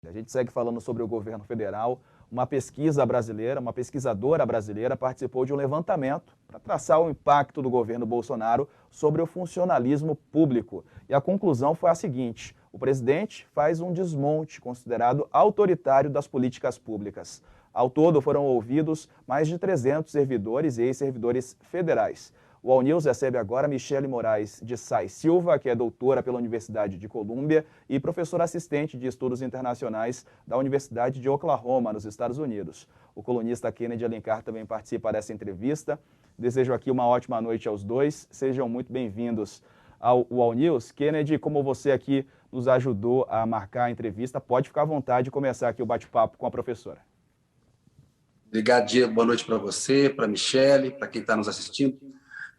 A gente segue falando sobre o governo federal. Uma pesquisa brasileira, uma pesquisadora brasileira participou de um levantamento para traçar o impacto do governo Bolsonaro sobre o funcionalismo público. E a conclusão foi a seguinte: o presidente faz um desmonte considerado autoritário das políticas públicas. Ao todo, foram ouvidos mais de 300 servidores e ex-servidores federais. O All News recebe agora Michele Moraes de Sá Silva, que é doutora pela Universidade de Colômbia e professora assistente de estudos internacionais da Universidade de Oklahoma, nos Estados Unidos. O colunista Kennedy Alencar também participa dessa entrevista. Desejo aqui uma ótima noite aos dois. Sejam muito bem-vindos ao All News. Kennedy, como você aqui nos ajudou a marcar a entrevista, pode ficar à vontade de começar aqui o bate-papo com a professora. Obrigado, Diego. Boa noite para você, para a Michele, para quem está nos assistindo.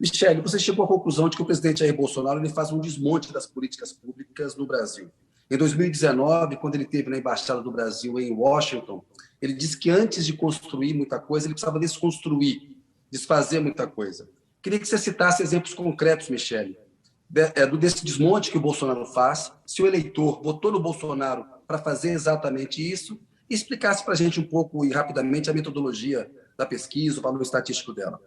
Michele, você chegou à conclusão de que o presidente Jair Bolsonaro ele faz um desmonte das políticas públicas no Brasil. Em 2019, quando ele esteve na Embaixada do Brasil em Washington, ele disse que antes de construir muita coisa, ele precisava desconstruir, desfazer muita coisa. Queria que você citasse exemplos concretos, Michele, desse desmonte que o Bolsonaro faz, se o eleitor votou no Bolsonaro para fazer exatamente isso, e explicasse para a gente um pouco e rapidamente a metodologia da pesquisa, o valor estatístico dela.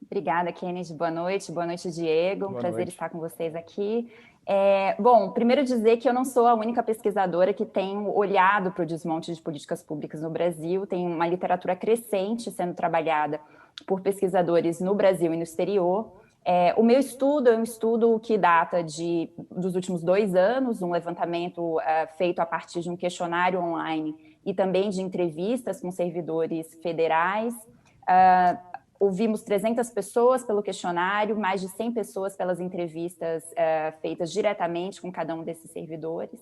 Obrigada, Kennedy. Boa noite, Diego. Boa Prazer noite. estar com vocês aqui. Bom, primeiro dizer que eu não sou a única pesquisadora que tem olhado para o desmonte de políticas públicas no Brasil. Tem uma literatura crescente sendo trabalhada por pesquisadores no Brasil e no exterior. O meu estudo é um estudo que data dos últimos 2 anos, um levantamento feito a partir de um questionário online e também de entrevistas com servidores federais. Ouvimos 300 pessoas pelo questionário, mais de 100 pessoas pelas entrevistas feitas diretamente com cada um desses servidores.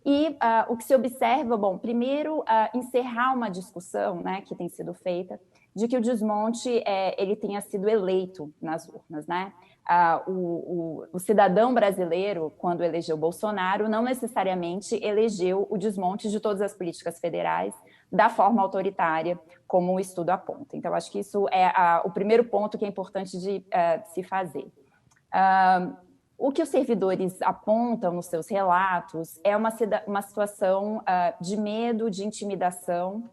E o que se observa, bom, primeiro, encerrar uma discussão, né, que tem sido feita, de que o desmonte ele tenha sido eleito nas urnas, né? O cidadão brasileiro, quando elegeu Bolsonaro, não necessariamente elegeu o desmonte de todas as políticas federais da forma autoritária, como o estudo aponta. Então, acho que isso é o primeiro ponto que é importante de se fazer. O que os servidores apontam nos seus relatos é uma situação de medo, de intimidação,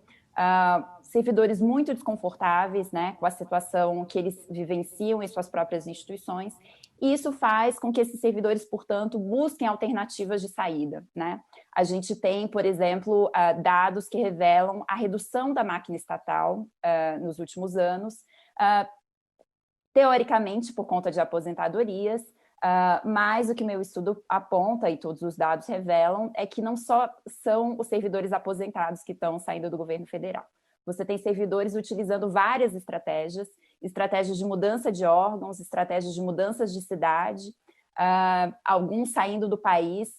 servidores muito desconfortáveis, né, com a situação que eles vivenciam em suas próprias instituições, e isso faz com que esses servidores, portanto, busquem alternativas de saída, né? A gente tem, por exemplo, dados que revelam a redução da máquina estatal nos últimos anos, teoricamente por conta de aposentadorias, mas o que meu estudo aponta e todos os dados revelam é que não só são os servidores aposentados que estão saindo do governo federal. Você tem servidores utilizando várias estratégias de mudança de órgãos, estratégias de mudanças de cidade, alguns saindo do país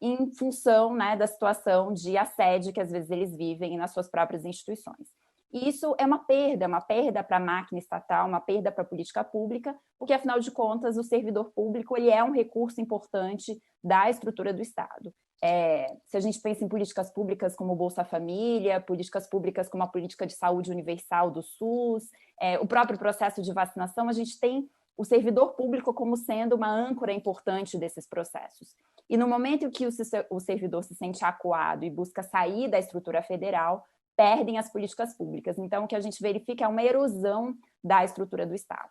em função, né, da situação de assédio que às vezes eles vivem nas suas próprias instituições. E isso é uma perda para a máquina estatal, uma perda para a política pública, porque, afinal de contas, o servidor público ele é um recurso importante da estrutura do Estado. Se a gente pensa em políticas públicas como o Bolsa Família, políticas públicas como a política de saúde universal do SUS, o próprio processo de vacinação, a gente tem o servidor público como sendo uma âncora importante desses processos. E no momento em que o servidor se sente acuado e busca sair da estrutura federal, perdem as políticas públicas. Então, o que a gente verifica é uma erosão da estrutura do Estado.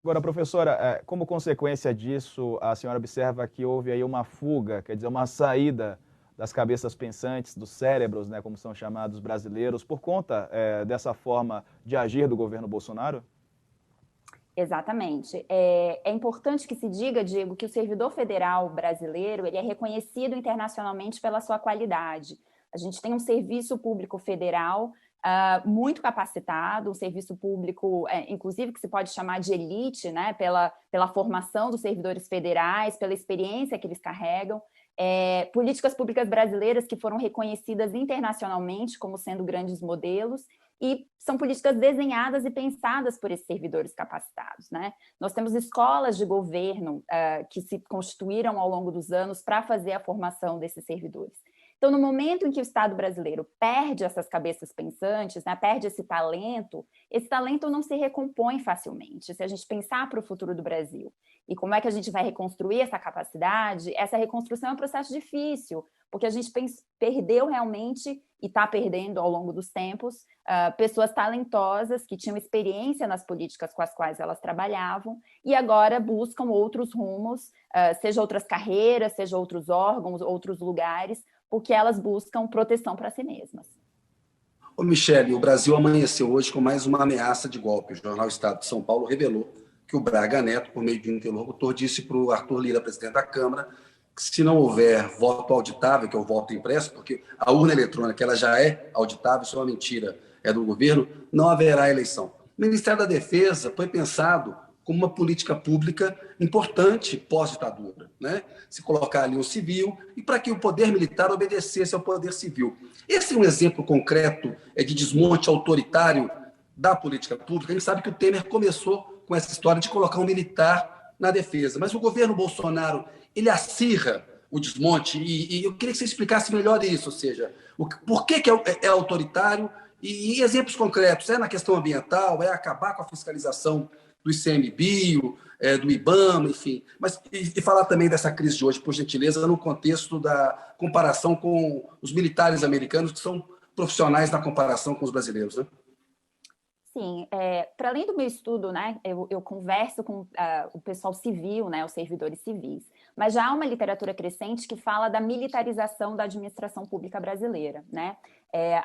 Agora, professora, como consequência disso, a senhora observa que houve aí uma fuga, quer dizer, uma saída das cabeças pensantes, dos cérebros, né, como são chamados brasileiros, por conta dessa forma de agir do governo Bolsonaro? Exatamente. É importante que se diga, Diego, que o servidor federal brasileiro ele é reconhecido internacionalmente pela sua qualidade. A gente tem um serviço público federal muito capacitado, um serviço público, inclusive, que se pode chamar de elite, né, pela formação dos servidores federais, pela experiência que eles carregam, políticas públicas brasileiras que foram reconhecidas internacionalmente como sendo grandes modelos, e são políticas desenhadas e pensadas por esses servidores capacitados, né? Nós temos escolas de governo que se constituíram ao longo dos anos para fazer a formação desses servidores. Então, no momento em que o Estado brasileiro perde essas cabeças pensantes, né, perde esse talento não se recompõe facilmente, se a gente pensar para o futuro do Brasil. e como é que a gente vai reconstruir essa capacidade, essa reconstrução é um processo difícil, porque a gente perdeu realmente, e está perdendo ao longo dos tempos, pessoas talentosas que tinham experiência nas políticas com as quais elas trabalhavam e agora buscam outros rumos, seja outras carreiras, seja outros órgãos, outros lugares, porque elas buscam proteção para si mesmas. Ô Michele, o Brasil amanheceu hoje com mais uma ameaça de golpe. O jornal Estado de São Paulo revelou que o Braga Neto, por meio de um interlocutor, disse para o Arthur Lira, presidente da Câmara, que se não houver voto auditável, que é o voto impresso, porque a urna eletrônica ela já é auditável, isso é uma mentira, é do governo, não haverá eleição. O Ministério da Defesa foi pensado como uma política pública importante pós-ditadura, né? Se colocar ali um civil e para que o poder militar obedecesse ao poder civil. Esse é um exemplo concreto de desmonte autoritário da política pública. A gente sabe que o Temer começou com essa história de colocar um militar na defesa, mas o governo Bolsonaro ele acirra o desmonte e eu queria que você explicasse melhor isso, ou seja, por que é autoritário e exemplos concretos, é na questão ambiental, é acabar com a fiscalização do ICMBio, do IBAMA, enfim. Mas e falar também dessa crise de hoje, por gentileza, no contexto da comparação com os militares americanos, que são profissionais na comparação com os brasileiros, né? Sim, para além do meu estudo, né, eu converso com o pessoal civil, né, os servidores civis, mas já há uma literatura crescente que fala da militarização da administração pública brasileira, né?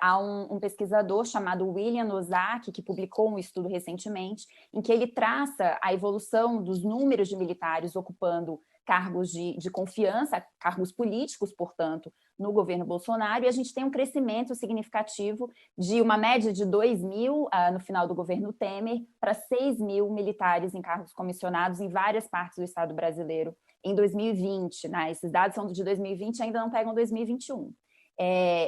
Há um pesquisador chamado William Ozaki, que publicou um estudo recentemente, em que ele traça a evolução dos números de militares ocupando cargos de confiança, cargos políticos, portanto, no governo Bolsonaro, e a gente tem um crescimento significativo de uma média de 2.000 no final do governo Temer para 6.000 militares em cargos comissionados em várias partes do Estado brasileiro em 2020, né? Esses dados são de 2020 e ainda não pegam 2021.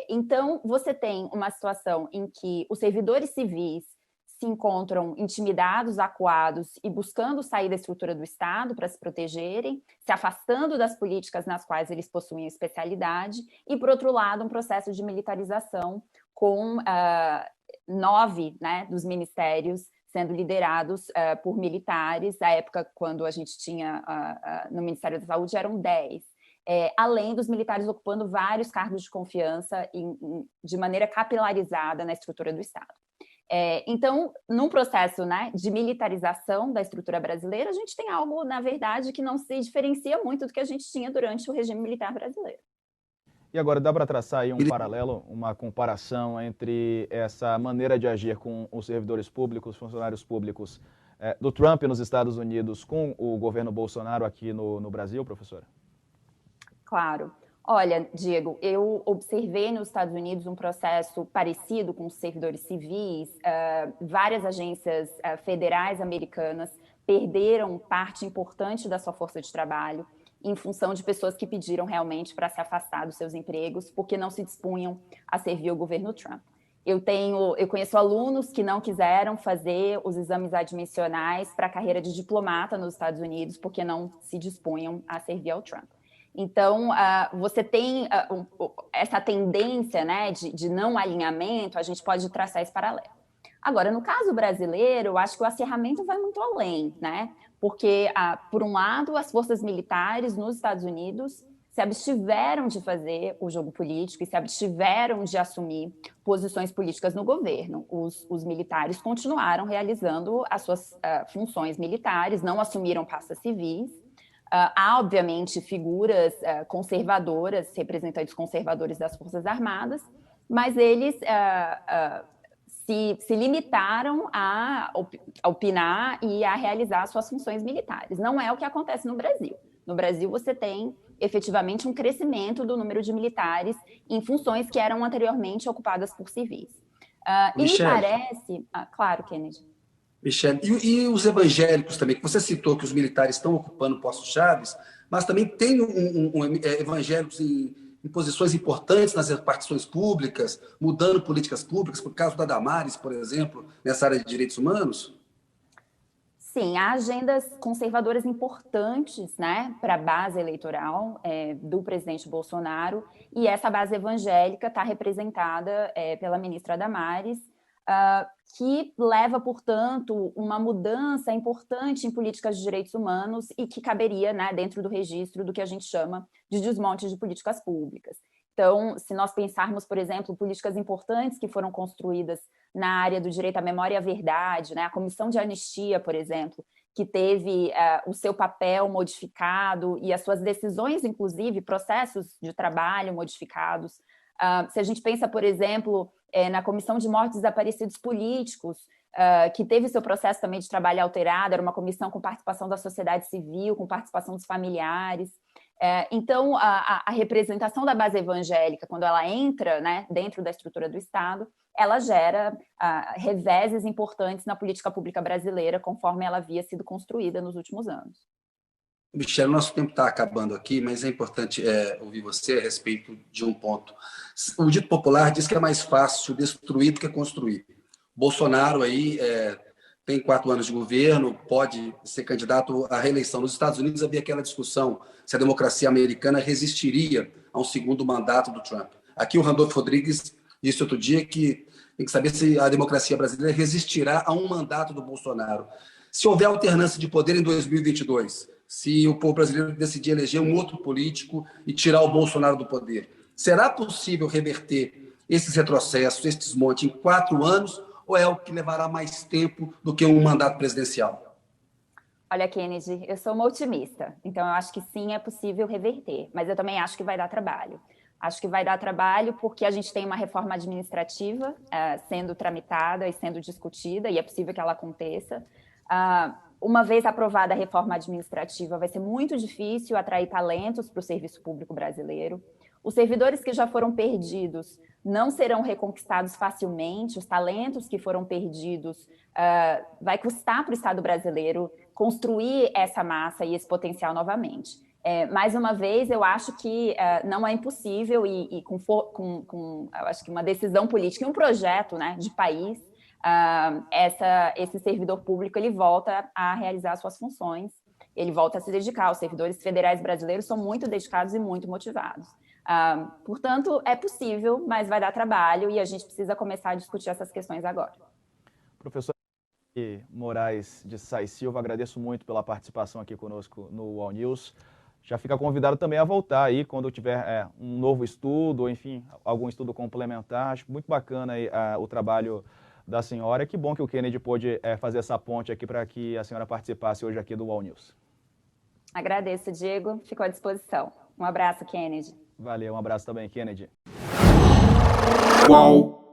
Então, você tem uma situação em que os servidores civis se encontram intimidados, acuados e buscando sair da estrutura do Estado para se protegerem, se afastando das políticas nas quais eles possuem especialidade, e, por outro lado, um processo de militarização com 9, né, dos ministérios sendo liderados por militares. À época, quando a gente tinha no Ministério da Saúde, eram 10. Além dos militares ocupando vários cargos de confiança de maneira capilarizada na estrutura do Estado. Então, num processo, né, de militarização da estrutura brasileira, a gente tem algo, na verdade, que não se diferencia muito do que a gente tinha durante o regime militar brasileiro. E agora, dá para traçar aí um paralelo, uma comparação entre essa maneira de agir com os servidores públicos, funcionários públicos do Trump nos Estados Unidos com o governo Bolsonaro aqui no Brasil, professora? Claro. Olha, Diego, eu observei nos Estados Unidos um processo parecido com os servidores civis. Várias agências federais americanas perderam parte importante da sua força de trabalho em função de pessoas que pediram realmente para se afastar dos seus empregos porque não se dispunham a servir o governo Trump. Eu conheço alunos que não quiseram fazer os exames admissionais para a carreira de diplomata nos Estados Unidos porque não se dispunham a servir ao Trump. Então, você tem essa tendência, né, de não alinhamento, a gente pode traçar esse paralelo. Agora, no caso brasileiro, eu acho que o acirramento vai muito além, né? Porque, por um lado, as forças militares nos Estados Unidos se abstiveram de fazer o jogo político e se abstiveram de assumir posições políticas no governo. Os militares continuaram realizando as suas funções militares, não assumiram pastas civis. Há, obviamente, figuras conservadoras, representantes conservadores das Forças Armadas, mas eles se limitaram a opinar e a realizar suas funções militares. Não é o que acontece no Brasil. No Brasil, você tem, efetivamente, um crescimento do número de militares em funções que eram anteriormente ocupadas por civis. E me parece... claro, Kennedy. Michele, e os evangélicos também, que você citou que os militares estão ocupando postos chaves, mas também tem evangélicos em posições importantes nas repartições públicas, mudando políticas públicas, por caso da Damares, por exemplo, nessa área de direitos humanos? Sim, há agendas conservadoras importantes, né, para a base eleitoral do presidente Bolsonaro, e essa base evangélica está representada pela ministra Damares. que leva, portanto, uma mudança importante em políticas de direitos humanos e que caberia, né, dentro do registro do que a gente chama de desmonte de políticas públicas. Então, se nós pensarmos, por exemplo, políticas importantes que foram construídas na área do direito à memória e à verdade, né, a Comissão de Anistia, por exemplo, que teve o seu papel modificado e as suas decisões, inclusive, processos de trabalho modificados. Se a gente pensa, por exemplo, na Comissão de Mortos e Desaparecidos Políticos, que teve seu processo também de trabalho alterado, era uma comissão com participação da sociedade civil, com participação dos familiares. Então, a representação da base evangélica, quando ela entra, né, dentro da estrutura do Estado, ela gera reveses importantes na política pública brasileira, conforme ela havia sido construída nos últimos anos. Michele, nosso tempo está acabando aqui, mas é importante ouvir você a respeito de um ponto. O dito popular diz que é mais fácil destruir do que construir. Bolsonaro aí tem 4 anos de governo, pode ser candidato à reeleição. Nos Estados Unidos havia aquela discussão se a democracia americana resistiria a um segundo mandato do Trump. Aqui o Randolfo Rodrigues disse outro dia que tem que saber se a democracia brasileira resistirá a um mandato do Bolsonaro. Se houver alternância de poder em 2022, se o povo brasileiro decidir eleger um outro político e tirar o Bolsonaro do poder, será possível reverter esses retrocessos, esse desmonte em 4 anos, ou é o que levará mais tempo do que um mandato presidencial? Olha, Kennedy, eu sou uma otimista, então eu acho que sim, é possível reverter, mas eu também acho que vai dar trabalho. Acho que vai dar trabalho porque a gente tem uma reforma administrativa sendo tramitada e sendo discutida, e é possível que ela aconteça. Uma vez aprovada a reforma administrativa, vai ser muito difícil atrair talentos para o serviço público brasileiro. Os servidores que já foram perdidos não serão reconquistados facilmente. Os talentos que foram perdidos vai custar para o Estado brasileiro construir essa massa e esse potencial novamente. Mais uma vez, eu acho que não é impossível e com eu acho que uma decisão política e um projeto, né, de país, esse servidor público ele volta a realizar suas funções, ele volta a se dedicar. Os servidores federais brasileiros são muito dedicados e muito motivados. Portanto, é possível, mas vai dar trabalho e a gente precisa começar a discutir essas questões agora. Professor Moraes de Sais Silva, agradeço muito pela participação aqui conosco no UOL News. Já fica convidado também a voltar aí quando tiver um novo estudo, ou enfim, algum estudo complementar. Acho muito bacana aí, o trabalho da senhora. Que bom que o Kennedy pôde fazer essa ponte aqui para que a senhora participasse hoje aqui do UOL News. Agradeço, Diego. Fico à disposição. Um abraço, Kennedy. Valeu, um abraço também, Kennedy. UOL.